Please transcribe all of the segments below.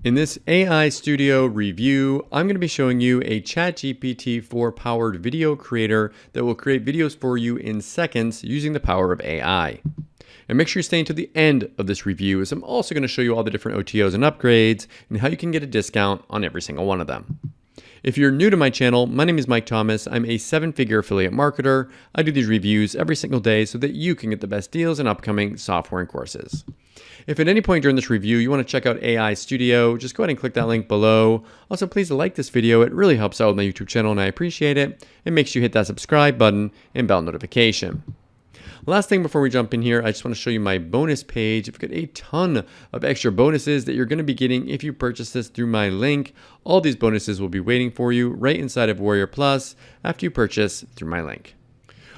In this AI Studio review, I'm going to be showing you a ChatGPT 4 powered video creator that will create videos for you in seconds using the power of AI. And make sure you stay until the end of this review, as I'm also going to show you all the different OTOs and upgrades and how you can get a discount on every single one of them. If you're new to my channel, my name is Mike Thomas. I'm a 7-figure affiliate marketer. I do these reviews every single day so that you can get the best deals in upcoming software and courses. If at any point during this review you want to check out AI Studio, just go ahead and click that link below. Also, please like this video. It really helps out with my YouTube channel and I appreciate it. And make sure you hit that subscribe button and bell notification. Last thing before we jump in here, I just want to show you my bonus page. I've got a ton of extra bonuses that you're going to be getting if you purchase this through my link. All these bonuses will be waiting for you right inside of Warrior Plus after you purchase through my link.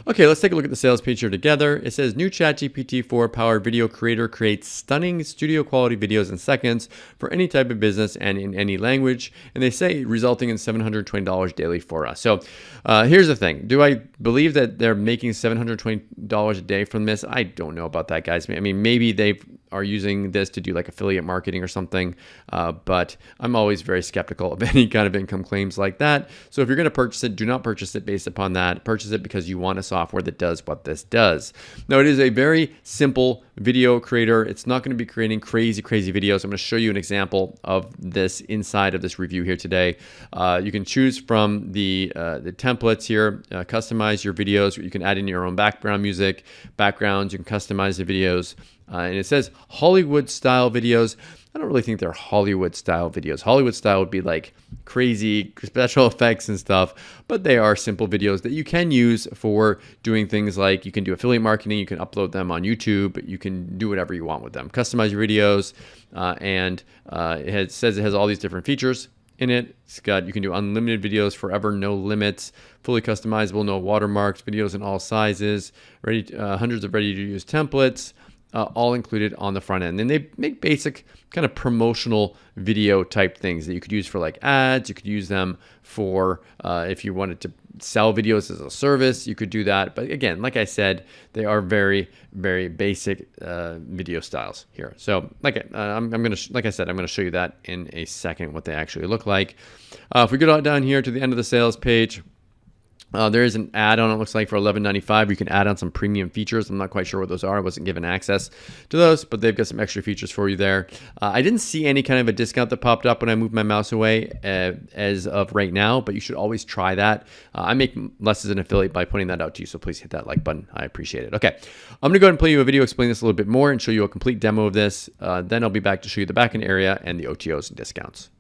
Okay, let's take a look at the sales page here together. It says new ChatGPT 4 powered video creator creates stunning studio quality videos in seconds for any type of business and in any language. And they say resulting in $720 daily for us. So here's the thing. Do I believe that they're making $720 a day from this? I don't know about that, guys. I mean, maybe they are using this to do like affiliate marketing or something, but I'm always very skeptical of any kind of income claims like that. So if you're going to purchase it, do not purchase it based upon that. Purchase it because you want a software that does what this does. Now, it is a very simple video creator. It's not going to be creating crazy videos. I'm going to show you an example of this inside of this review here today. You can choose from the templates here, customize your videos. You can add in your own background music, backgrounds. You can customize the videos. And it says Hollywood style videos. I don't really think they're Hollywood style videos. Hollywood style would be like crazy special effects and stuff, but they are simple videos that you can use for doing things like you can do affiliate marketing, you can upload them on YouTube, you can do whatever you want with them. Customize your videos, and it says it has all these different features in it. It's got, you can do unlimited videos forever, no limits, fully customizable, no watermarks, videos in all sizes, hundreds of ready to use templates. All included on the front end. And they make basic kind of promotional video type things that you could use for like ads. You could use them for if you wanted to sell videos as a service, you could do that. But again, like I said, they are very basic video styles here. So like I'm like I said, I'm gonna show you that in a second what they actually look like. If we go down here to the end of the sales page, there is an add-on, it looks like, for $11.95. You can add on some premium features. I'm not quite sure what those are. I wasn't given access to those, but they've got some extra features for you there. I didn't see any kind of a discount that popped up when I moved my mouse away as of right now, but you should always try that. I make less as an affiliate by putting that out to you, so please hit that like button. I appreciate it. Okay, I'm going to go ahead and play you a video, explain this a little bit more, and show you a complete demo of this. Then I'll be back to show you the backend area and the OTOs and discounts.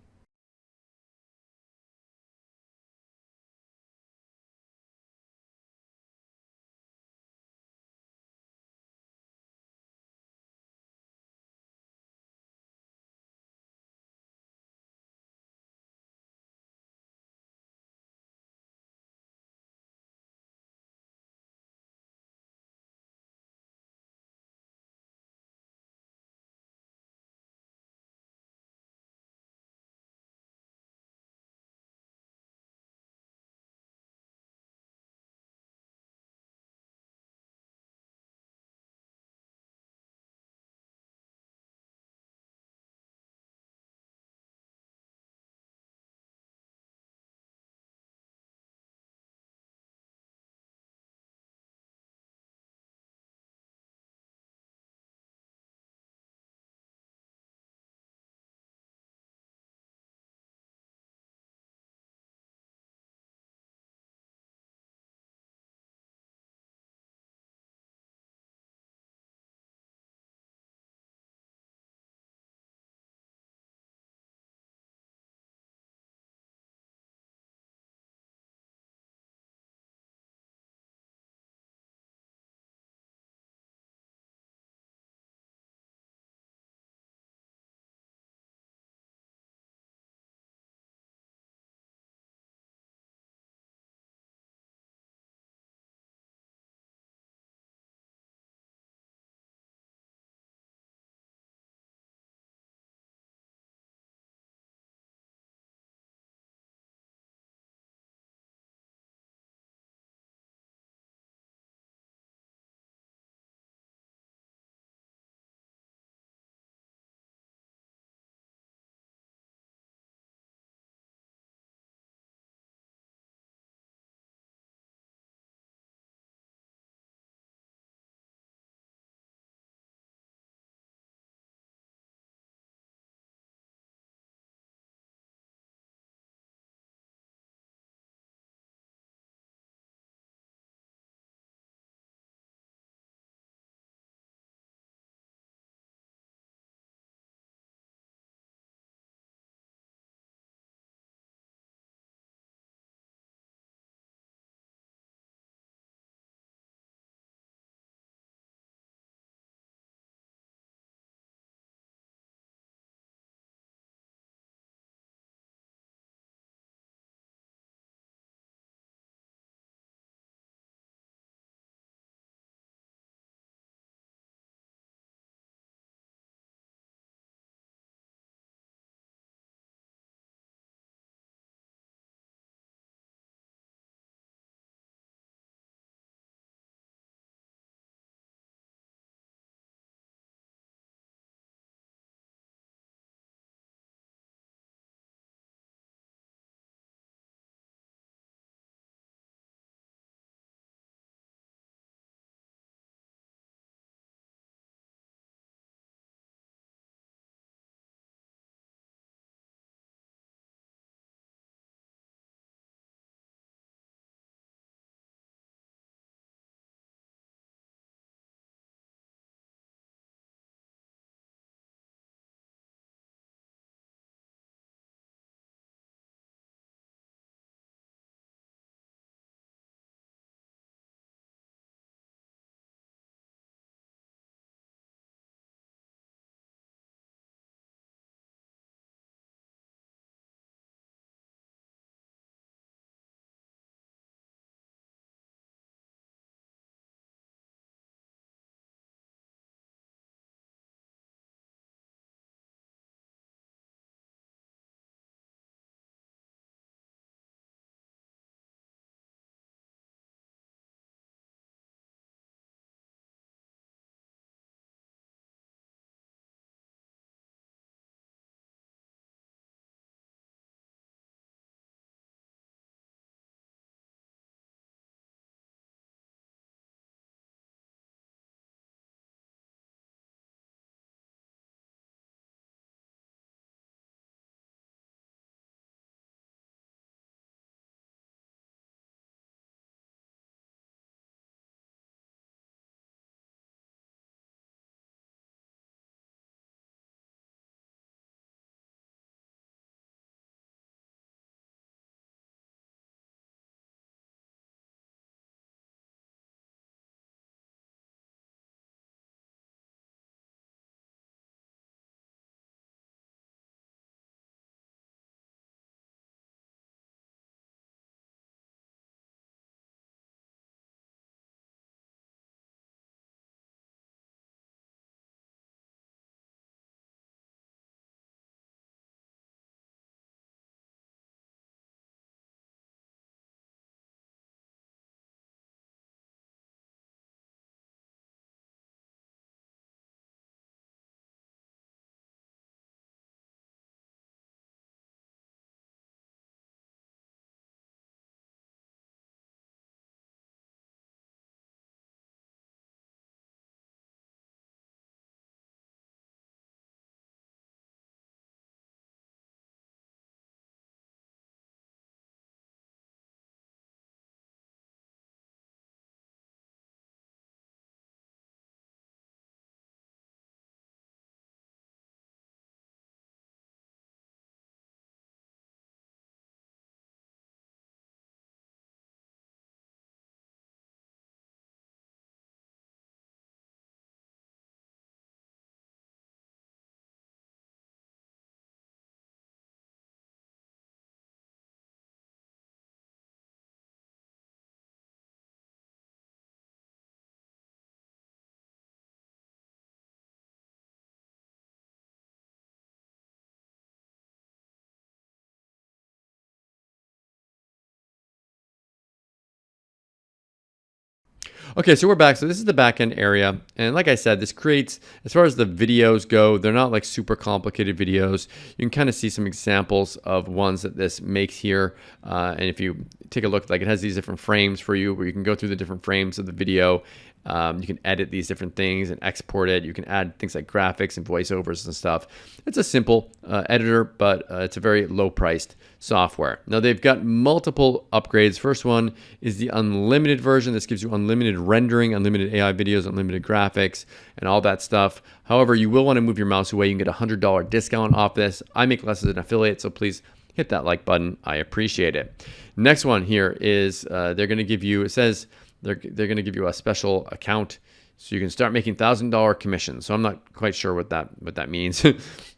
Okay, so we're back. So this is the backend area. And like I said, this creates, as far as the videos go, they're not like super complicated videos. You can kind of see some examples of ones that this makes here. And if you take a look, like it has these different frames for you where you can go through the different frames of the video. You can edit these different things and export it. You can add things like graphics and voiceovers and stuff. It's a simple editor, but it's a very low-priced software. Now they've got multiple upgrades. First one is the unlimited version. This gives you unlimited rendering, unlimited AI videos, unlimited graphics, and all that stuff. However, you will want to move your mouse away. You can get a $100 discount off this. I make less as an affiliate, so please hit that like button. I appreciate it. Next one here is they're going to give you, it says, they're going to give you a special account so you can start making $1,000 commissions. So I'm not quite sure what that means,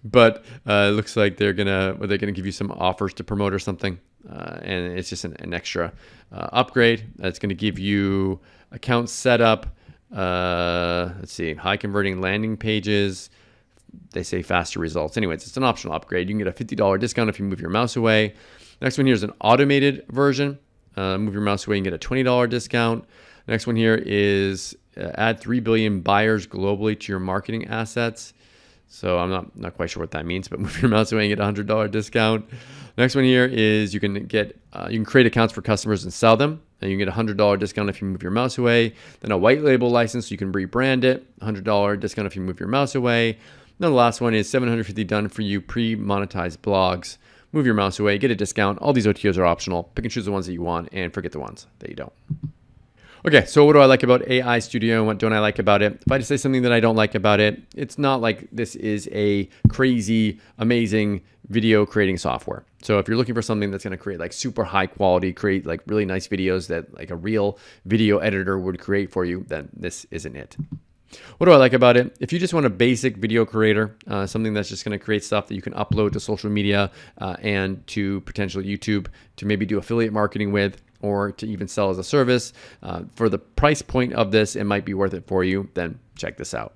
but it looks like they're gonna give you some offers to promote or something, and it's just an extra upgrade. It's going to give you account setup. Let's see, high converting landing pages. They say faster results. Anyways, it's an optional upgrade. You can get a $50 discount if you move your mouse away. Next one here is an automated version. Move your mouse away and get a $20 discount. Next one here is add 3 billion buyers globally to your marketing assets. So I'm not quite sure what that means, but move your mouse away and get a $100 discount. Next one here is you can create accounts for customers and sell them. And you can get a $100 discount if you move your mouse away. Then a white label license, so you can rebrand it. $100 discount if you move your mouse away. Then the last one is 750 done for you pre-monetized blogs. Move your mouse away, get a discount. All these OTOs are optional. Pick and choose the ones that you want and forget the ones that you don't. Okay, so what do I like about AI Studio and what don't I like about it? If I just say something that I don't like about it, it's not like this is a crazy, amazing video creating software. So if you're looking for something that's going to create like super high quality, create like really nice videos that like a real video editor would create for you, then this isn't it. What do I like about it? If you just want a basic video creator, something that's just going to create stuff that you can upload to social media and to potential YouTube to maybe do affiliate marketing with, or to even sell as a service, for the price point of this, it might be worth it for you, then check this out.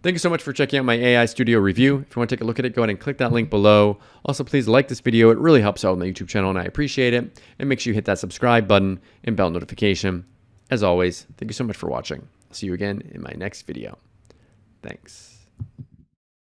Thank you so much for checking out my AI Studio review. If you want to take a look at it, go ahead and click that link below. Also, please like this video. It really helps out on the YouTube channel, and I appreciate it. And make sure you hit that subscribe button and bell notification. As always, thank you so much for watching. See you again in my next video. Thanks.